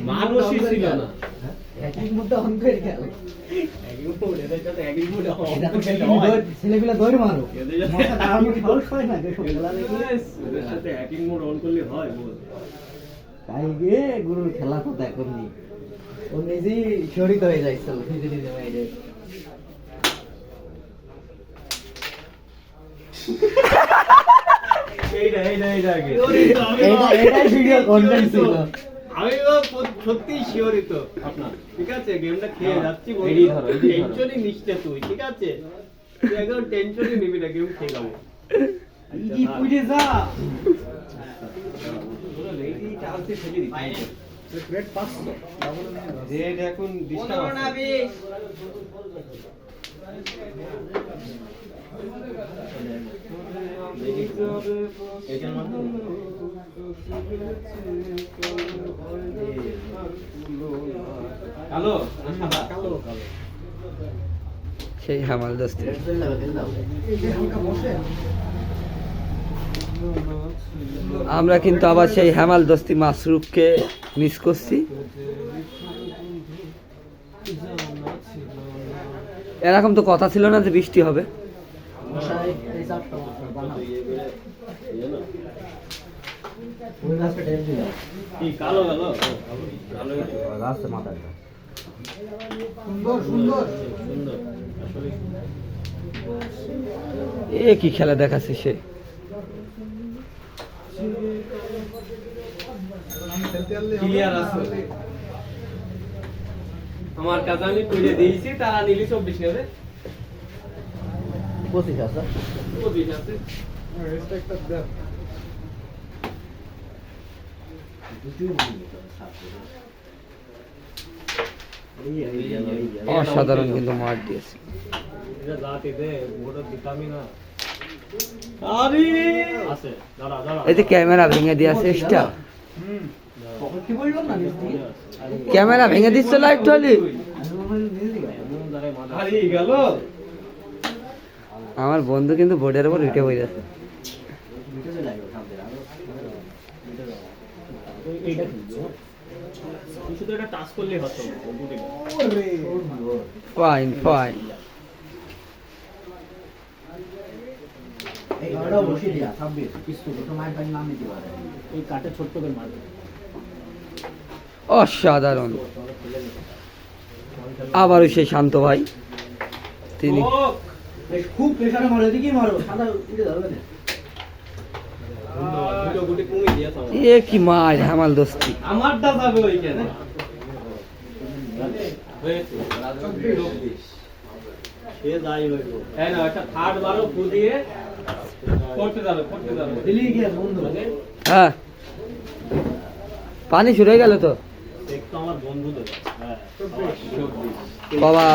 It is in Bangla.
মানুষই ছিল না। ছেলেগুলা দৌড় মারো তাই গিয়ে গুরুর খেলা কথা এখন নেই, ও নিজেই শরিক হয়ে যাইছিল নিজে নিজে বাইরে। আমি সত্যি শিওরিত আপনার, ঠিক আছে? গেমটা খেয়ে যাচ্ছি, টেনশনই নিচ্ছে তুই, ঠিক আছে? তুই একদম টেনশনই নিবি না, গেম খেয়ে যাবো। এখন ডিস্টার্ব আছে। কালো না সাদা? কালো কালো। সেই হামাল দোস্তি। আমরা কিন্তু আবার সেই হামাল দোস্তি মাসরুফকে মিস করছি। এরকম তো কথা ছিল না যে বৃষ্টি হবে। কালো কালো সুন্দর সুন্দর সুন্দর আসলে। এ কি খেলা দেখাচ্ছে সে। ক্লিয়ার আছে আমার কাছে, আমি তুলে দিয়েছি, তারা নিলি 24 নেবে, 25 আছে 25 আছে। অসাধারণ কিন্তু মার দিয়েছে। এটা রাতে দে ওটা দিতামই না। আরে আছে, দাঁড়া দাঁড়া, এই যে ক্যামেরা ভেঙে দিয়েছে এক্সট্রা। কি বললাম না ক্যামেরা ভেঙে দিচ্ছে লাইট টলি। হারিয়ে গেল। আমার বন্ধু কিন্তু বোর্ডের উপর উঠে পড়ে যাচ্ছে। শুধু এটা টাচ করলেই হতো। Fine fine. এই গাড়িটা বসিয়ে দিয়া 26 পিস্তল তো মাইর পানি নাম দিতে পারে, এই কাটে ছোট্ট করে মারবে। অসাধারণ। আবারও সেই শান্ত ভাই, তিনি খুব প্রেসারে মারো, এদিকে মারো, সাদা উঠে যাবে না। দুটো গুটি কমে দিয়েছে আমার। এ কি মার হামাল দোস্তি। আমারটা যাবে ওইখানে। হয়েছে 24 সে যাই হইলো। এই না একটা থার্ড বারো ফু দিয়ে করতে যাবে দিলি গিয়ে বন্ধু হ্যাঁ পানি শুরু হয়ে গেল তো দেখতো আমার বন্ধু তো। হ্যাঁ 24 বাবা।